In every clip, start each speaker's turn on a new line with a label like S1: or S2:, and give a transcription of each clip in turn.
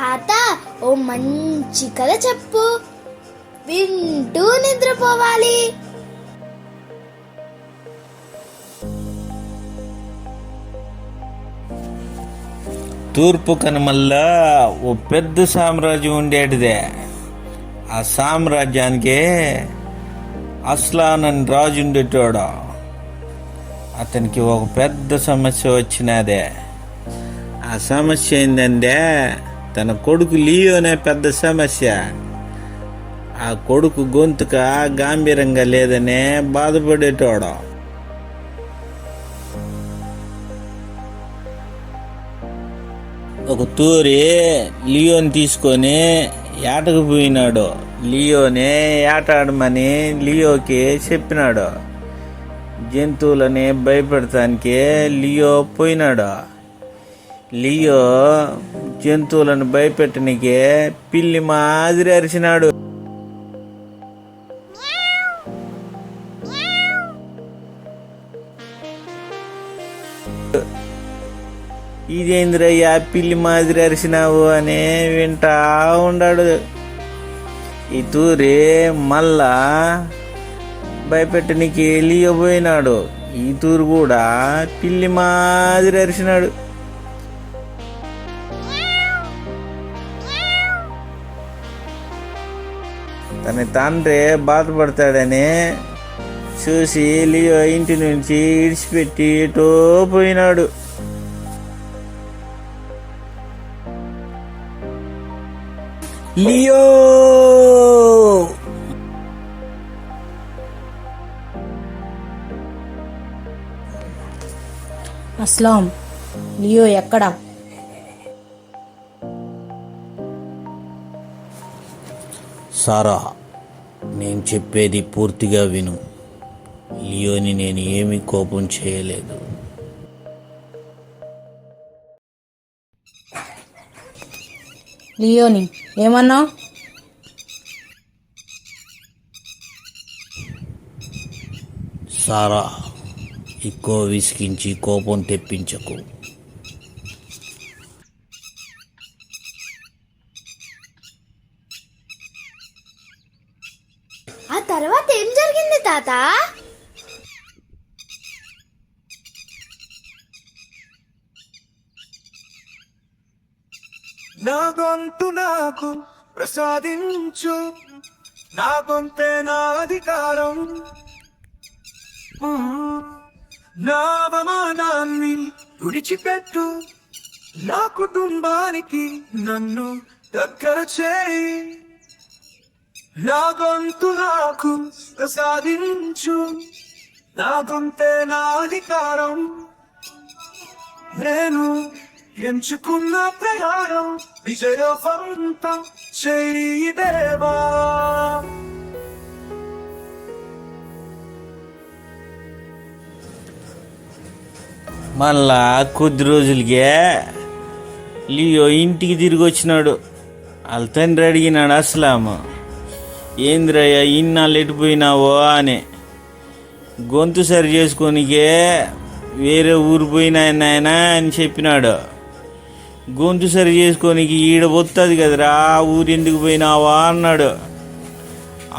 S1: తాత ఓ మంచి కథ చెప్పు, వింటూ నిద్రపోవాలి.
S2: తూర్పు కనుమల్లా ఓ పెద్ద సామ్రాజ్యం ఉండేటిదే. ఆ సామ్రాజ్యానికి అస్లాన్ అని రాజు ఉండేటోడు. అతనికి ఒక పెద్ద సమస్య వచ్చినదే. ఆ సమస్య ఏంటంటే తన కొడుకు లియో అనే పెద్ద సమస్య. ఆ కొడుకు గొంతుక గాంభీరంగా లేదనే బాధపడేటోడు. ఒక తూరి లియోని తీసుకొని ఏటకు పోయినాడు. లియోని ఏటాడమని లియోకి చెప్పినాడు. జంతువులని భయపెడటానికి లియో పోయినాడు. లియో జంతువులను భయపెట్టడానికి పిల్లి మాదిరి అరిచినాడు. ఇదేంద్రయ్యా పిల్లి మాదిరి అరిచినావు అని వింటా ఉన్నాడు. ఈ తూరి మళ్ళా భయపెట్టనికి లియో పోయినాడు. ఈ తూరు కూడా పిల్లి మాదిరి అరిచినాడు. తన తండ్రి బాధపడతాడని చూసి లియో ఇంటి నుంచి ఇడిచిపెట్టి ఎటో పోయినాడు. లియో
S3: అస్లాం, లియో ఎక్కడా?
S2: సారా, నేను చెప్పేది పూర్తిగా విను. లియోని నేను ఏమీ కోపం చేయలేదు.
S3: లియోని ఏమన్నావు?
S2: సారా, ఎక్కువ విసిగించి కోపం తెప్పించకు.
S1: ఆ తర్వాత ఏం జరిగింది తాత?
S4: నా గొంతు నాకు ప్రసాదించు, నా గొంతే నా అధికారం, నా అవమానాన్ని విడిచిపెట్టు, నా కుటుంబానికి నన్ను దగ్గర చేయి. నా గొంతు నాకు ప్రసాదించు, నా గొంతే నా అధికారం, నేను ఎంచుకున్న ప్రయాణం విజయవంతం చేయి దేవా.
S2: మళ్ళా కొద్ది రోజులకే లియో ఇంటికి తిరిగి వచ్చినాడు. వాళ్ళ తండ్రి అడిగినాడు అస్లాము, ఏంద్రయ్య ఇన్నాళ్ళు ఎటుపోయినావో అని. గొంతు సరి చేసుకోనికే వేరే ఊరు పోయినాయన ఆయన అని చెప్పినాడు. గొంతు సరి చేసుకోనికి ఈడ వస్తుంది కదరా, ఊరు ఎందుకు పోయినావా అన్నాడు.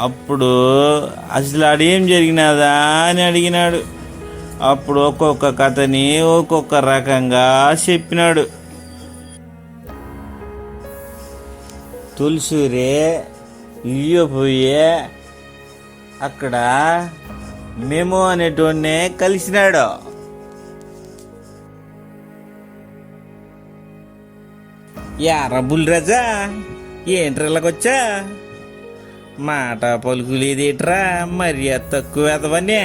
S2: అప్పుడు అసలు ఆడేం జరిగినాదా అని అడిగినాడు. అప్పుడు ఒక్కొక్క కథని ఒక్కొక్క రకంగా చెప్పినాడు. తులసూరే లియో పోయే అక్కడ మెమో అనేటోన్నే కలిసినాడు. యారా బుల్రాజా, ఏంట్రలాగొచ్చా? మాట పలుకులేదేట్రా, మర్యాద తక్కువ ఎదవనే.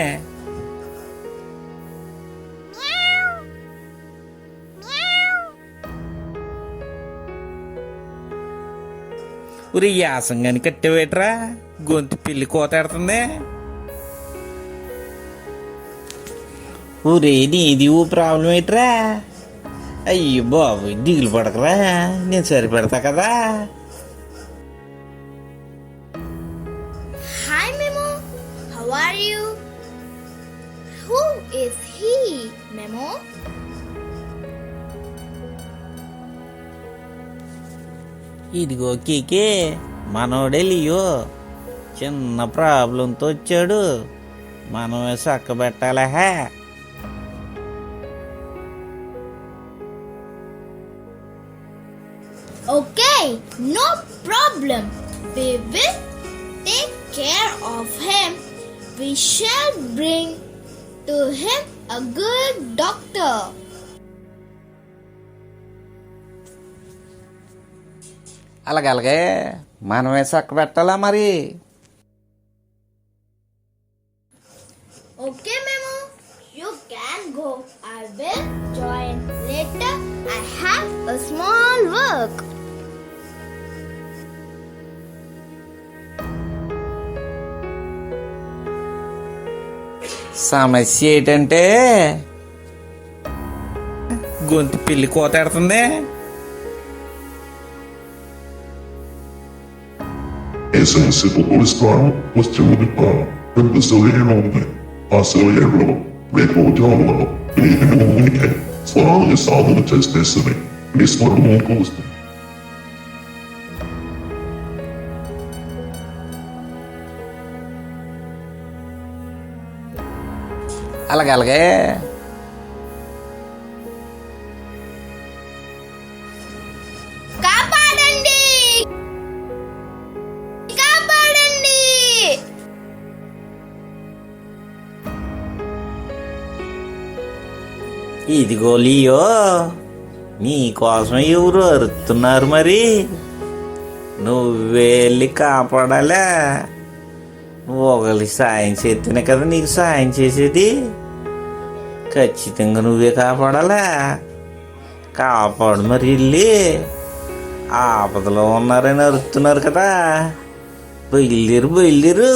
S2: ఉరి యాసంగాని కట్టేవేట్రా, గొంతు పిల్లి కోతాడుతుంది. ఊరే నీది ఓ ప్రాబ్లం ఏంట్రా? అయ్యో బాబు, దిగులు పడకరా, నేను సరిపెడతా కదా.
S1: హాయ్ మెమో, how are you? Who is he మెమో?
S2: ఇదిగో కీకే మనోడే లియో చిన్న ప్రాబ్లంతో వచ్చాడు, మనమే చక్కబెట్టాలా.
S1: Okay, no problem. We will take care of him. We shall bring to him a good doctor.
S2: అలాగే మనమే చక్కబెట్టాలా మరి.
S1: Okay, Memo, you can go. I will join later. I have a small work.
S2: సమస్య ఏంటంటే గొంతు పిల్లి కోతాడుతుంది.
S5: Ese sepulcro strano possono di pa, per questo vero a soglierlo, ricordiamolo, e non uniche, sarà le salve di te stesse, mi sparo un costo.
S2: అలాగే
S1: కాపాడండి, కాపాడండి.
S2: ఇదిగో Leo, నీకోసం ఎవరు అరుస్తున్నారు మరి, నువ్వే వెళ్ళి కాపాడాలా. నువ్వు ఒకరికి సాయం చేస్తేనే కదా నీకు సాయం చేసేది. ఖచ్చితంగా నువ్వే కాపాడాలా. కాపాడు మరి వెళ్ళి. ఆపదలో ఉన్నారని అరుస్తున్నారు కదా, బయలుదేరు.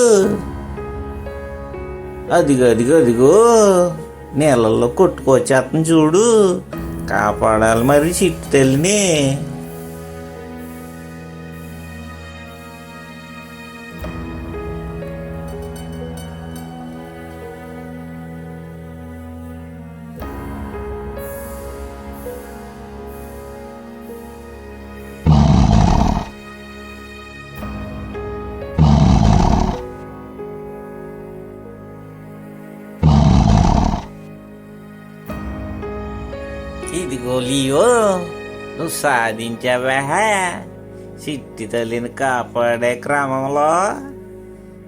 S2: అదిగో నీళ్ళల్లో కొట్టుకొచ్చేస్తాను చూడు. కాపాడాలి మరి చిట్టు తల్లిని. ఇదిగో లియో, నువ్వు సాధించావా. చిట్టి తల్లిని కాపాడే క్రమంలో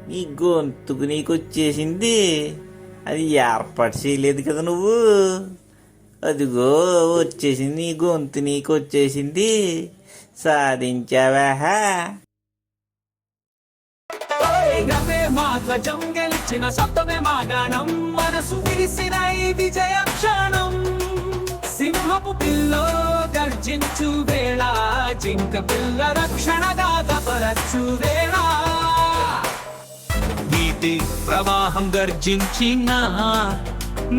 S2: నీ గొంతుకు నీకు వచ్చేసింది. అది ఏర్పాటు చేయలేదు కదా నువ్వు. అదిగో వచ్చేసింది, నీ గొంతు నీకు వచ్చేసింది. సాధించావా.
S4: గమే మాధ్వజం గెలిచిన శబ్దమే మాగాణం, మనసు విరిసిన ఈ విజయ క్షణం. సింహపు పిల్లో గర్జించు వేళ, జింక పిల్ల రక్షణగా తపరచు వేళ. నీటి ప్రవాహం గర్జించిన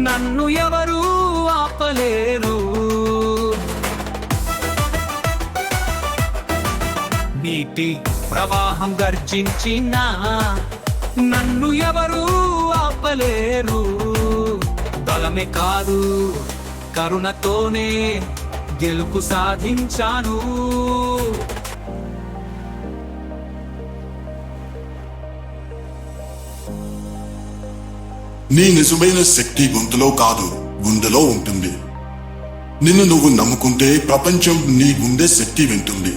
S4: నన్ను ఎవరు ఆపలేరు. నీటి ప్రవాహం గర్జించిన నన్ను ఎవరు ఆపలేరు. బలమే కాదు కరుణతోనే గెలుపు సాధించాను.
S5: నీ నిజమైన శక్తి గొంతులో కాదు, గుండెలో ఉంటుంది. నిన్ను నువ్వు నమ్ముకుంటే ప్రపంచం నీ గుండె శక్తి వింటుంది.